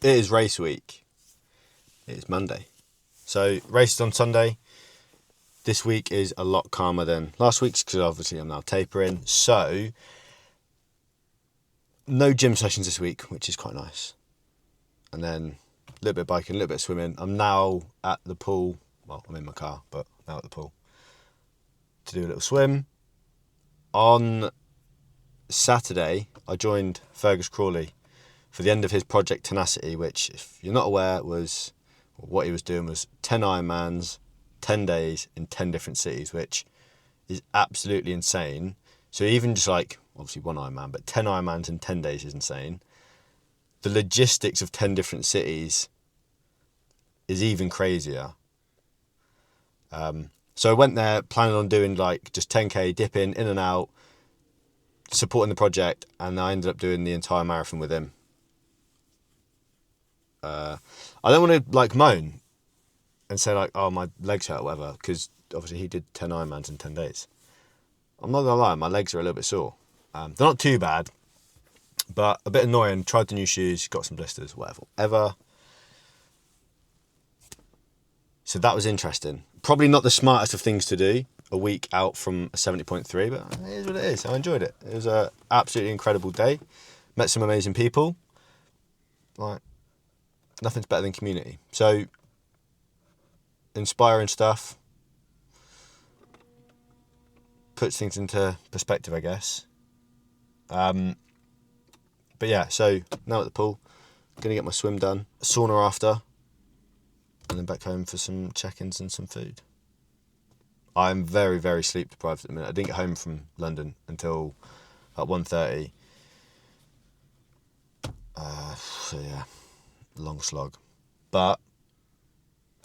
It is race week. It's Monday. So races on Sunday. This week is a lot calmer than last week's because obviously I'm now tapering. So no gym sessions this week, which is quite nice. And then a little bit of biking, a little bit of swimming. I'm now at the pool. Well, I'm in my car, but now at the pool to do a little swim. On Saturday, I joined Fergus Crawley for the end of his Project Tenacity, which, if you're not aware, was what he was doing was 10 Ironmans, 10 days in 10 different cities, which is absolutely insane. So even just like, obviously one Ironman, but 10 Ironmans in 10 days is insane. The logistics of 10 different cities is even crazier. So I went there planning on doing like just 10k, dipping in and out, supporting the project, and I ended up doing the entire marathon with him. I don't want to like moan and say like, oh, my legs hurt or whatever, because obviously he did 10 Ironmans in 10 days. I'm not gonna lie, my legs are a little bit sore. They're not too bad, but a bit annoying. Tried the new shoes, got some blisters, whatever. So that was interesting. Probably not the smartest of things to do a week out from a 70.3, but it is what it is. I enjoyed it. It was an absolutely incredible day. Met some amazing people. Like, nothing's better than community. So, inspiring stuff. Puts things into perspective, I guess. But yeah, so now at the pool, gonna get my swim done, a sauna after, and then back home for some check-ins and some food. I'm very, very sleep deprived at the minute. I didn't get home from London until about 1:30. So yeah, long slog. But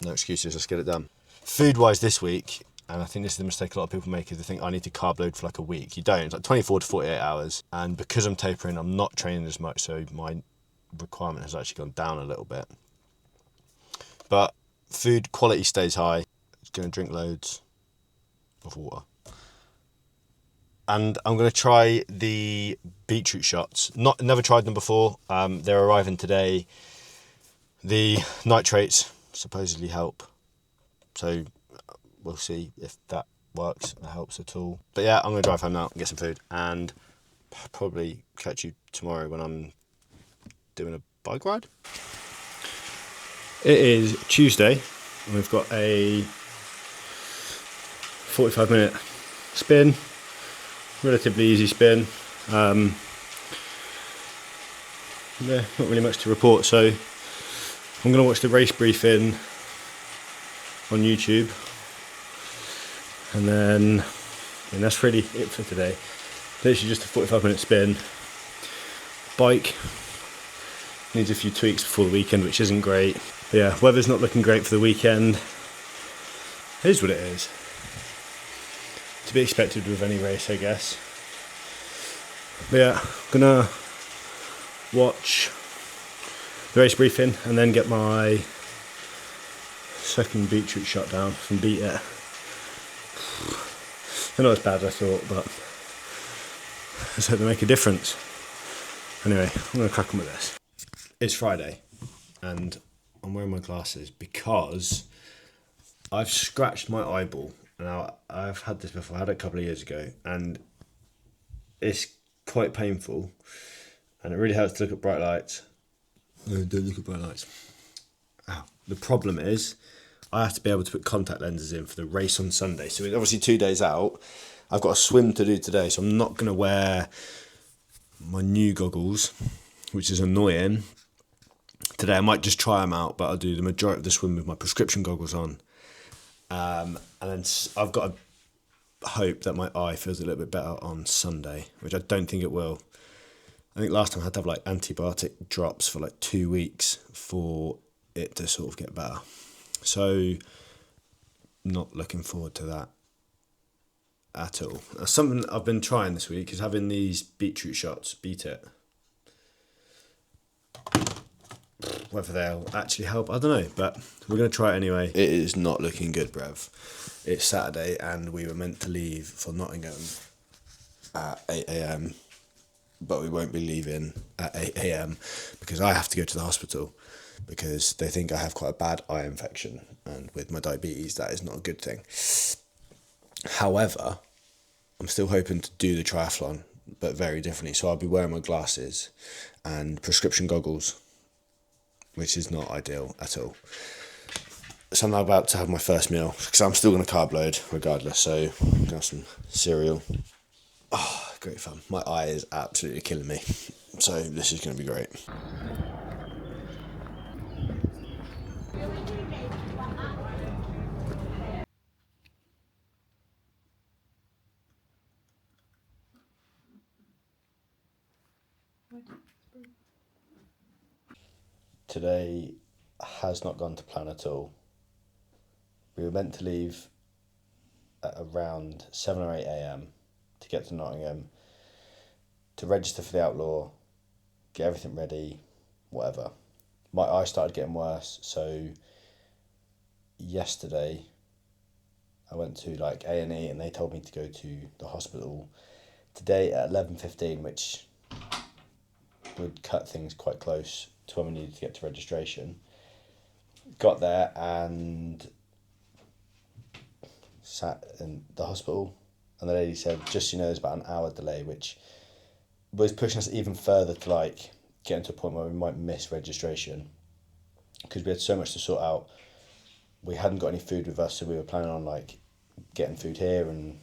no excuses, let's get it done. Food-wise this week, and I think this is the mistake a lot of people make, is they think I need to carb load for like a week. You don't. It's like 24 to 48 hours. And because I'm tapering, I'm not training as much, so my requirement has actually gone down a little bit. But food quality stays high. Just going to drink loads of water. And I'm going to try the beetroot shots. Never tried them before. They're arriving today. The nitrates supposedly help. So we'll see if that works, that helps at all. But yeah, I'm going to drive home now and get some food, and probably catch you tomorrow when I'm doing a bike ride. It is Tuesday, and we've got a 45-minute spin, relatively easy spin. Yeah, not really much to report, so I'm going to watch the race briefing on YouTube, and then that's really it for today. Literally just a 45-minute spin. Bike needs a few tweaks before the weekend, which isn't great. But yeah, weather's not looking great for the weekend. It is what it is. To be expected with any race, I guess. But yeah, I'm gonna watch the race briefing and then get my second beetroot shot down from Beat It. They're not as bad as I thought, but let's hope they make a difference. Anyway, I'm going to crack on with this. It's Friday, and I'm wearing my glasses because I've scratched my eyeball. Now, I've had this before, I had it a couple of years ago, and it's quite painful, and it really hurts to look at bright lights. No, don't look at bright lights. Ow. The problem is, I have to be able to put contact lenses in for the race on Sunday. So it's obviously 2 days out. I've got a swim to do today, so I'm not going to wear my new goggles, which is annoying. Today I might just try them out, but I'll do the majority of the swim with my prescription goggles on. And then I've got to hope that my eye feels a little bit better on Sunday, which I don't think it will. I think last time I had to have like antibiotic drops for like 2 weeks for it to sort of get better. So, not looking forward to that at all. Something I've been trying this week is having these beetroot shots, Beat It. Whether they'll actually help, I don't know, but we're going to try it anyway. It is not looking good, bruv. It's Saturday and we were meant to leave for Nottingham at 8 a.m. but we won't be leaving at 8 a.m. because I have to go to the hospital because they think I have quite a bad eye infection, and with my diabetes that is not a good thing. However, I'm still hoping to do the triathlon, but very differently. So I'll be wearing my glasses and prescription goggles, which is not ideal at all. So I'm now about to have my first meal because I'm still going to carb load regardless. So I'm going to have some cereal. Oh, great fun. My eye is absolutely killing me. So this is going to be great. Today has not gone to plan at all. We were meant to leave at around 7 or 8 a.m. to get to Nottingham, to register for the Outlaw, get everything ready, whatever. My eye started getting worse, so yesterday I went to like A&E and they told me to go to the hospital today at 11:15, which would cut things quite close to when we needed to get to registration. Got there and sat in the hospital, and the lady said, just so you know, there's about an hour delay, which was pushing us even further to like getting to a point where we might miss registration because we had so much to sort out. We hadn't got any food with us, so we were planning on like getting food here and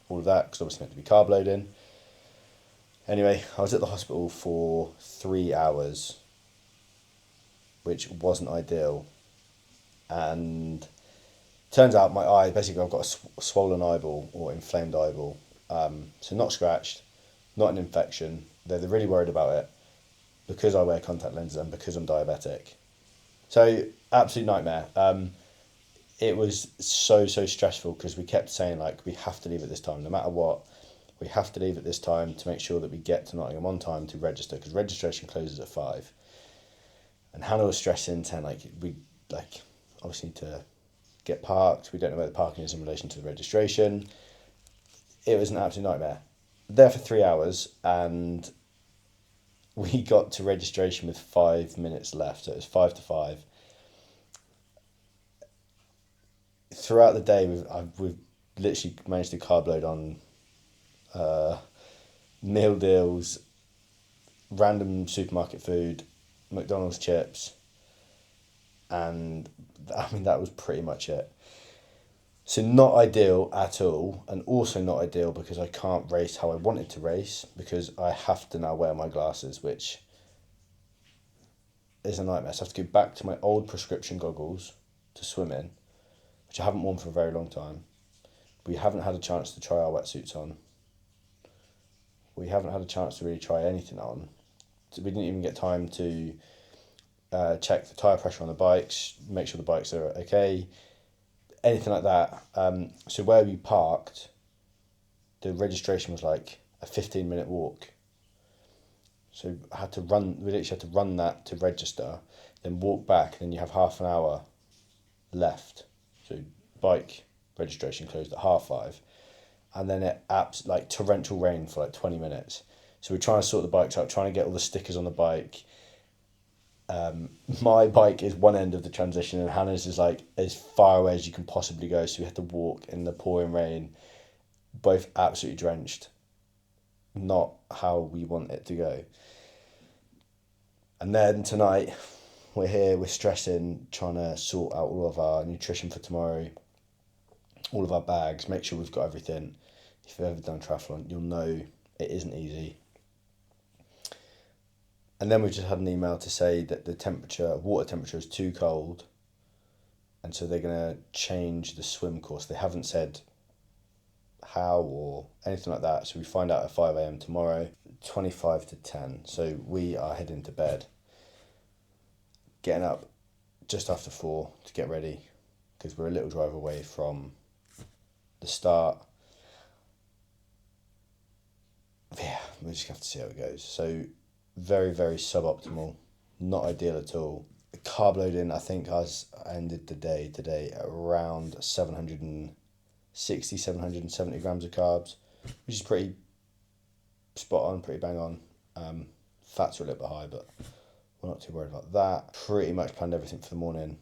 all of that because obviously meant to be carb loading. Anyway, I was at the hospital for 3 hours, which wasn't ideal, and turns out my eye, basically I've got a swollen eyeball or inflamed eyeball, so not scratched, not an infection. They're really worried about it because I wear contact lenses and because I'm diabetic. So absolute nightmare. It was so stressful because we kept saying like we have to leave at this time, no matter what. We have to leave at this time to make sure that we get to Nottingham on time to register because registration closes at 5. And Hannah was stressing, saying like we like obviously need to get parked. We don't know where the parking is in relation to the registration. It was an absolute nightmare. There for 3 hours and we got to registration with 5 minutes left. So it was 5 to 5. Throughout the day, we've literally managed to carb load on meal deals, random supermarket food, McDonald's chips, and I mean that was pretty much it. So not ideal at all, and also not ideal because I can't race how I wanted to race because I have to now wear my glasses, which is a nightmare. So I have to go back to my old prescription goggles to swim in, which I haven't worn for a very long time. We haven't had a chance to try our wetsuits on. We haven't had a chance to really try anything on. So we didn't even get time to check the tyre pressure on the bikes, make sure the bikes are okay, anything like that. So where we parked, the registration was like a 15-minute walk. So I had to run, we literally had to run that to register, then walk back, and then you have half an hour left. So bike registration closed at 5:30. And then it like torrential rain for like 20 minutes. So we're trying to sort the bikes out, trying to get all the stickers on the bike. My bike is one end of the transition and Hannah's is like as far away as you can possibly go. So we had to walk in the pouring rain, both absolutely drenched. Not how we want it to go. And then tonight, we're here, we're stressing, trying to sort out all of our nutrition for tomorrow, all of our bags, make sure we've got everything. If you've ever done triathlon, you'll know it isn't easy. And then we just had an email to say that the water temperature is too cold, and so they're going to change the swim course. They haven't said how or anything like that, so we find out at 5 a.m. tomorrow, 25 to 10. So we are heading to bed, getting up just after 4 to get ready, because we're a little drive away from the start. Yeah, we just have to see how it goes. So very suboptimal, not ideal at all. Carb loading, I think I ended the day today at around 770 grams of carbs, which is pretty spot on, pretty bang on. Fats are a little bit high, but we're not too worried about that. Pretty much planned everything for the morning.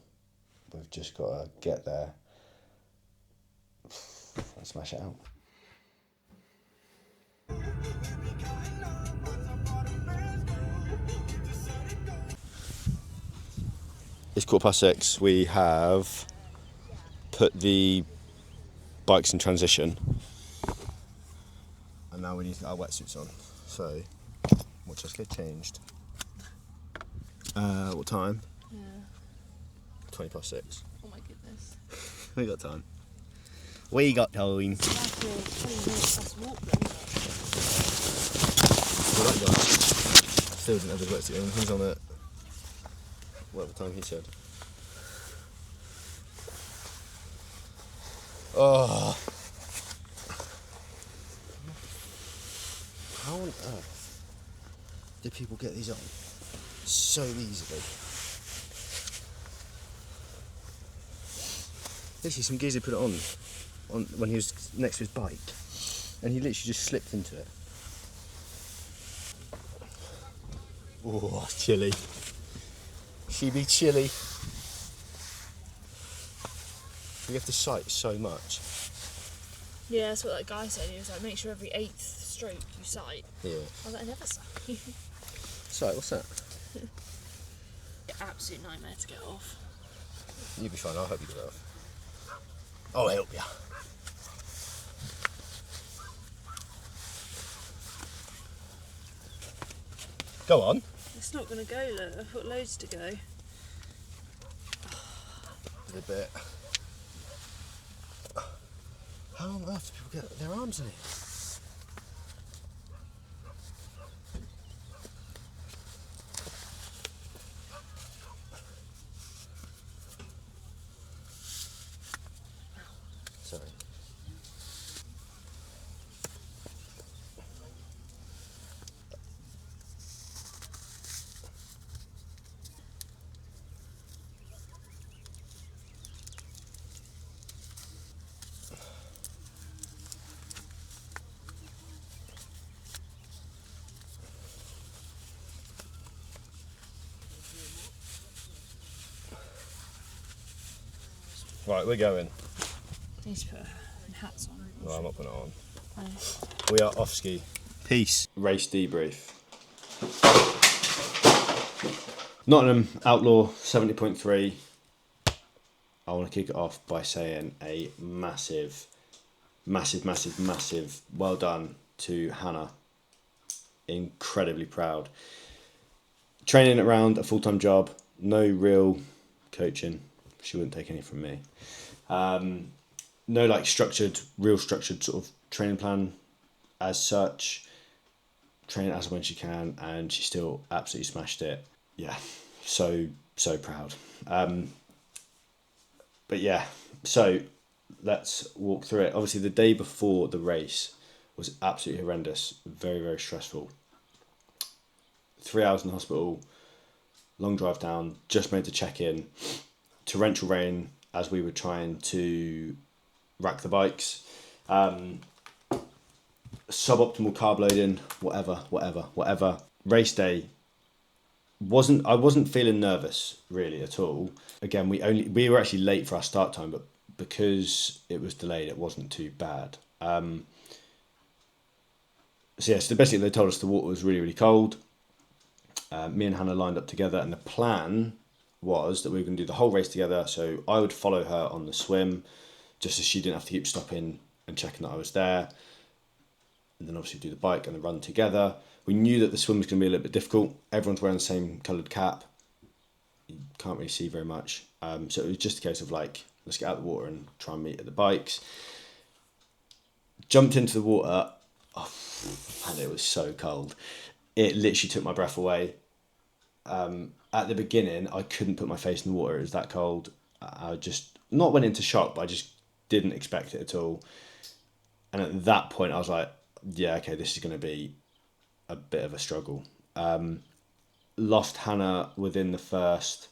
We've just got to get there and smash it out. It's 6:15. We have put the bikes in transition, and now we need to get our wetsuits on. So, we'll just get changed. What time? Yeah. 6:20. Oh my goodness. We got time. We got time. That's a 20 minutes plus walk then. Well, that guy still didn't have his wetsuit on. He's on it. Whatever time he said. Oh. How on earth do people get these on so easily? Literally, some geezer put it on when he was next to his bike, and he literally just slipped into it. Oh, chilly. She be chilly. We have to sight so much. Yeah, that's what that guy said. He was like, make sure every 8th stroke you sight. Yeah. I was like, I never sight. Sight, what's that? Absolute nightmare to get off. You'll be fine, I'll help you get off. I'll help you. Go on. It's not going to go, look. I've got loads to go. A bit. How on earth do people get their arms in it? Sorry. Right, we're going. I need to put hats on. No, I'm not putting it on. No. We are off ski. Peace. Race debrief. Nottingham Outlaw 70.3. I want to kick it off by saying a massive well done to Hannah. Incredibly proud. Training around a full-time job, no real coaching. She wouldn't take any from me. No like real structured sort of training plan as such. Training as when she can, and she still absolutely smashed it. Yeah, so proud. But yeah, so let's walk through it. Obviously, the day before the race was absolutely horrendous, very stressful. 3 hours in the hospital, long drive down, just made the check-in. Torrential rain as we were trying to rack the bikes. Suboptimal carb loading, whatever. Race day, I wasn't feeling nervous really at all. Again, we were actually late for our start time, but because it was delayed, it wasn't too bad. So basically they told us the water was really cold. Me and Hannah lined up together, and the plan was that we were going to do the whole race together. So I would follow her on the swim, just so she didn't have to keep stopping and checking that I was there. And then obviously do the bike and the run together. We knew that the swim was going to be a little bit difficult. Everyone's wearing the same coloured cap. You can't really see very much. So it was just a case of like, let's get out of the water and try and meet at the bikes. Jumped into the water, and it was so cold. It literally took my breath away. At the beginning, I couldn't put my face in the water. It was that cold. I just not went into shock, but I just didn't expect it at all. And at that point, I was like, yeah, okay, this is going to be a bit of a struggle. Lost Hannah within the first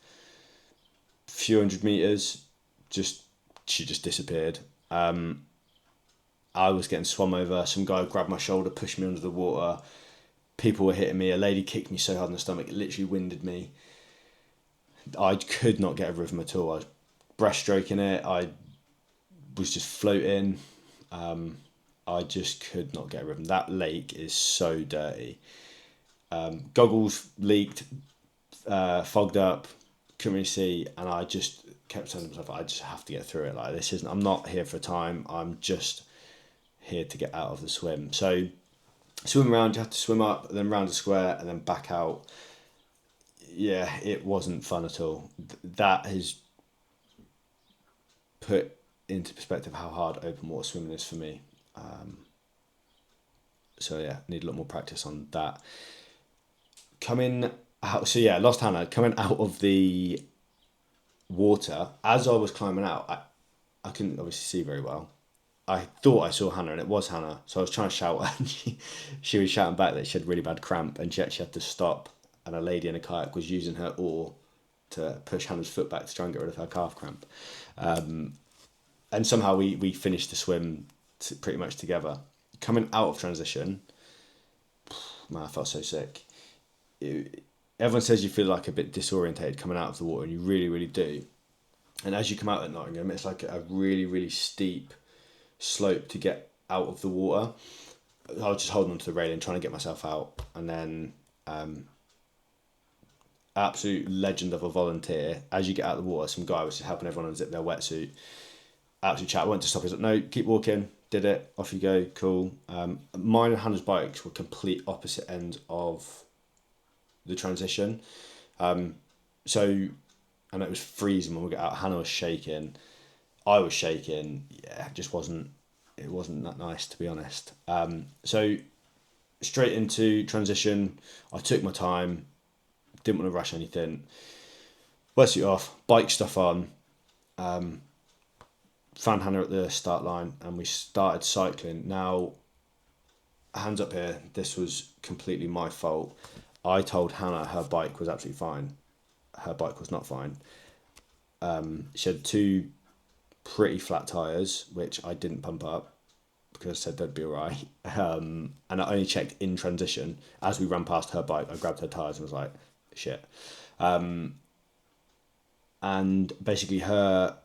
few hundred meters. She just disappeared. I was getting swum over. Some guy grabbed my shoulder, pushed me under the water. People were hitting me. A lady kicked me so hard in the stomach, it literally winded me. I could not get a rhythm at all. I was breaststroking it. I was just floating. I just could not get a rhythm. That lake is so dirty. Goggles leaked, fogged up, couldn't really see, and I just kept telling myself, I just have to get through it. Like, this isn't. I'm not here for time. I'm just here to get out of the swim. So, swim around. You have to swim up, and then round a square, and then back out. Yeah, it wasn't fun at all. That has put into perspective how hard open water swimming is for me. So yeah, need a lot more practice on that. Coming out, so yeah, lost Hannah. Coming out of the water, as I was climbing out, I couldn't obviously see very well. I thought I saw Hannah, and it was Hannah. So I was trying to shout, and she was shouting back that she had really bad cramp, and she actually had to stop. And a lady in a kayak was using her oar to push Hannah's foot back to try and get rid of her calf cramp. And somehow we finished the swim pretty much together. Coming out of transition, man, I felt so sick. Everyone says you feel like a bit disorientated coming out of the water, and you really, really do. And as you come out at Nottingham, it's like a really, really steep slope to get out of the water. I was just holding onto the railing, trying to get myself out, and then absolute legend of a volunteer. As you get out of the water, some guy was just helping everyone unzip their wetsuit. Absolute chat. I went to stop. He's like, "No, keep walking." Did it. Off you go. Cool. Mine and Hannah's bikes were complete opposite ends of the transition. So, and it was freezing when we got out. Hannah was shaking. I was shaking. Yeah, it wasn't that nice, to be honest. So straight into transition. I took my time. Didn't want to rush anything. Wetsuit off. Bike stuff on. Found Hannah at the start line, and we started cycling. Now, hands up here, this was completely my fault. I told Hannah her bike was absolutely fine. Her bike was not fine. She had two pretty flat tyres, which I didn't pump up because I said they'd be alright. And I only checked in transition. As we ran past her bike, I grabbed her tyres and was like, shit. And basically her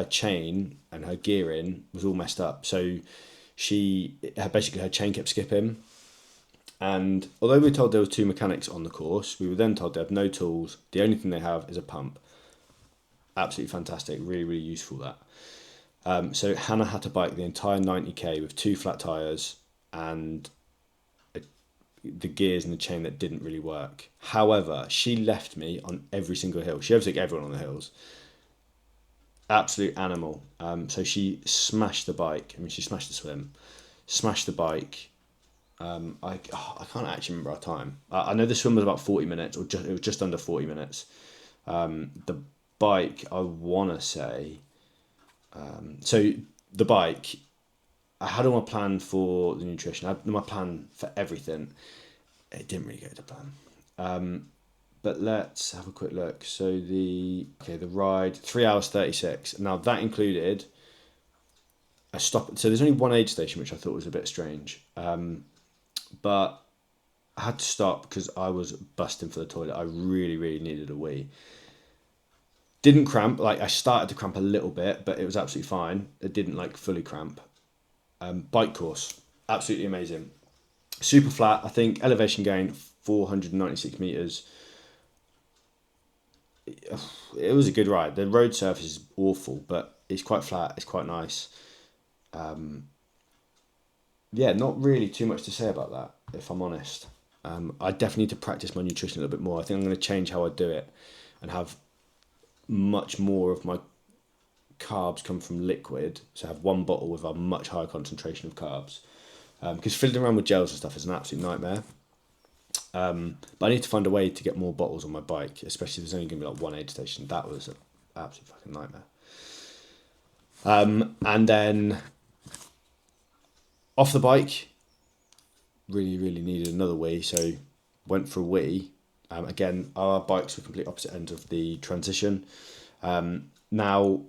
chain and her gearing was all messed up. So her chain kept skipping. And although we were told there was two mechanics on the course, we were then told they have no tools. The only thing they have is a pump. Absolutely fantastic. Really, really useful, that. So Hannah had to bike the entire 90k with two flat tyres and the gears and the chain that didn't really work. However, she left me on every single hill. She overtook everyone on the hills. Absolute animal. So she smashed the bike. I mean, she smashed the swim, smashed the bike. I can't actually remember our time. I know the swim was about 40 minutes, or it was just under 40 minutes. The bike, I want to say. So the bike, I had all my plan for the nutrition. I had my plan for everything. It didn't really go to plan. But let's have a quick look. So the ride, 3 hours 36. Now that included a stop. So there's only one aid station, which I thought was a bit strange. But I had to stop because I was busting for the toilet. I really, really needed a wee. Didn't cramp. Like, I started to cramp a little bit, but it was absolutely fine. It didn't like fully cramp. Bike course, absolutely amazing. Super flat. I think elevation gain 496 meters. It was a good ride. The road surface is awful, but it's quite flat. It's quite nice. Yeah, not really too much to say about that, if I'm honest. I definitely need to practice my nutrition a little bit more. I think I'm going to change how I do it and have much more of my carbs come from liquid. So have one bottle with a much higher concentration of carbs. Because fiddling around with gels and stuff is an absolute nightmare. But I need to find a way to get more bottles on my bike, especially if there's only going to be like one aid station. That was an absolute fucking nightmare. And then off the bike, really, really needed another wee, so went for a wee. Again, our bikes were complete opposite ends of the transition. Now,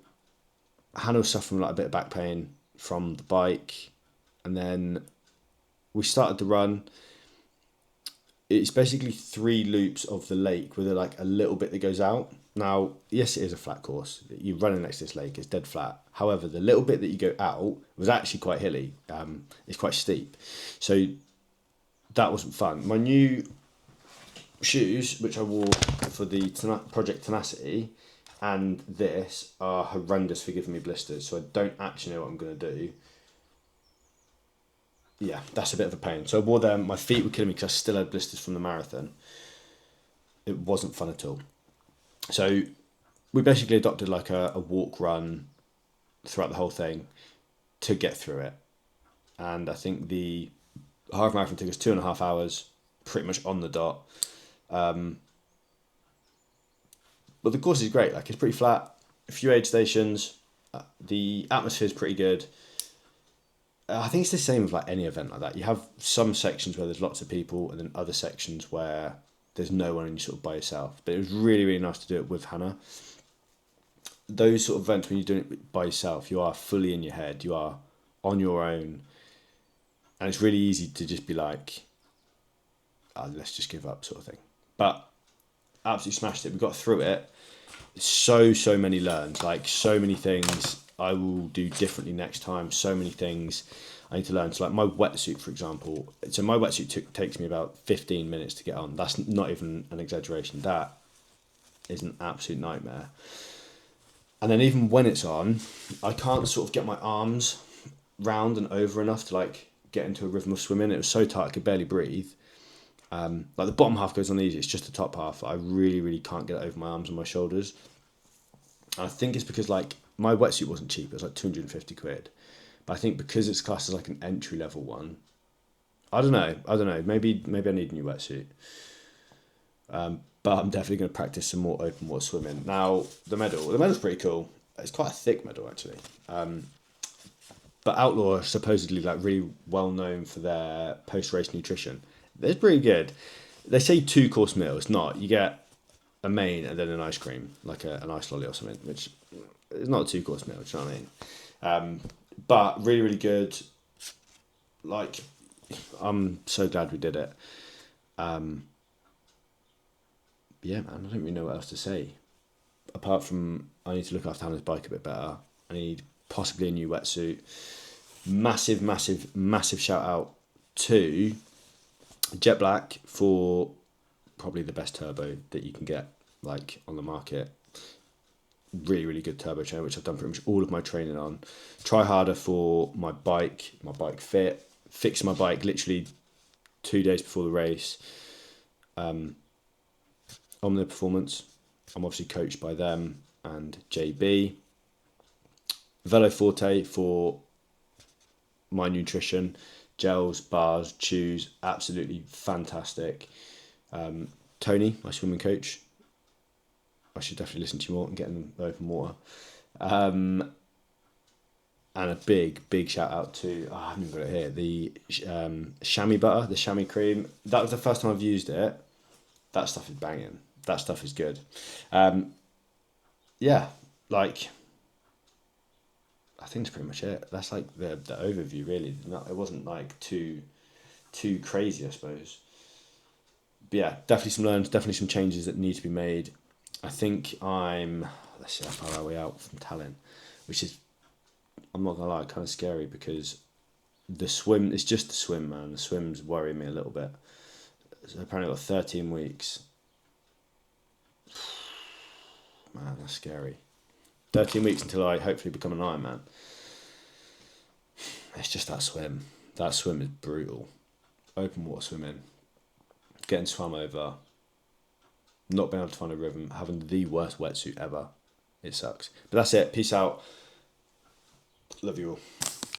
Hannah was suffering like a bit of back pain from the bike, and then we started to run. it's basically 3 loops of the lake with like a little bit that goes out. Now, yes, it is a flat course. You're running next to this lake, it's dead flat. However, the little bit that you go out was actually quite hilly. It's quite steep. So that wasn't fun. My new shoes, which I wore for the Project Tenacity, and this are horrendous for giving me blisters. So I don't actually know what I'm going to do. Yeah, that's a bit of a pain. So I wore them. My feet were killing me because I still had blisters from the marathon. It wasn't fun at all. So we basically adopted like a walk run throughout the whole thing to get through it. And I think the half marathon took us 2.5 hours, pretty much on the dot. But the course is great. Like, it's pretty flat, a few aid stations. The atmosphere is pretty good. I think it's the same with like any event like that. You have some sections where there's lots of people, and then other sections where there's no one and you're sort of by yourself. But it was really, really nice to do it with Hannah. Those sort of events when you're doing it by yourself, you are fully in your head. You are on your own, and it's really easy to just be like, oh, let's just give up, sort of thing. But absolutely smashed it. We got through it. So many learns, like so many things I will do differently next time. So many things I need to learn. So like my wetsuit, for example. So my wetsuit takes me about 15 minutes to get on. That's not even an exaggeration. That is an absolute nightmare. And then even when it's on, I can't sort of get my arms round and over enough to like get into a rhythm of swimming. It was so tight I could barely breathe. Like the bottom half goes on easy, it's just the top half I really, really can't get it over my arms and my shoulders. And I think it's because like my wetsuit wasn't cheap, it was like 250 quid. But I think because it's classed as like an entry level one, I don't know, maybe I need a new wetsuit. But I'm definitely going to practice some more open water swimming. Now, the medal's pretty cool. It's quite a thick medal actually. But Outlaw are supposedly like really well known for their post-race nutrition. It's pretty good. They say 2-course meal. It's not. You get a main and then an ice cream, like an ice lolly or something, which is not a 2-course meal. Do you know what I mean? But really, really good. Like, I'm so glad we did it. Yeah, man, I don't really know what else to say. Apart from I need to look after Hannah's bike a bit better. I need possibly a new wetsuit. Massive, massive, massive shout out to Jet Black for probably the best turbo that you can get like on the market. Really, really good turbo chain, which I've done pretty much all of my training on. Try harder for my bike fit. Fixed my bike literally 2 days before the race. On the performance, I'm obviously coached by them and JB. Velo Forte for my nutrition, gels, bars, chews, absolutely fantastic. Tony, my swimming coach, I should definitely listen to you more and get in the open water. And a big shout out to, I haven't got it here, the chamois butter, the chamois cream. That was the first time I've used it. That stuff is banging. That stuff is good. Yeah, like, I think that's pretty much it. That's like the overview, really. It wasn't like too crazy, I suppose. But yeah, definitely some learns, definitely some changes that need to be made. I think let's see how far are we out from Tallinn, which is, I'm not gonna lie, kind of scary because the swim, it's just the swim, man. The swim's worrying me a little bit. So apparently I've got 13 weeks. Man, that's scary. 13 weeks until I hopefully become an Ironman. It's just that swim. That swim is brutal. Open water swimming. Getting swum over. Not being able to find a rhythm. Having the worst wetsuit ever. It sucks. But that's it. Peace out. Love you all.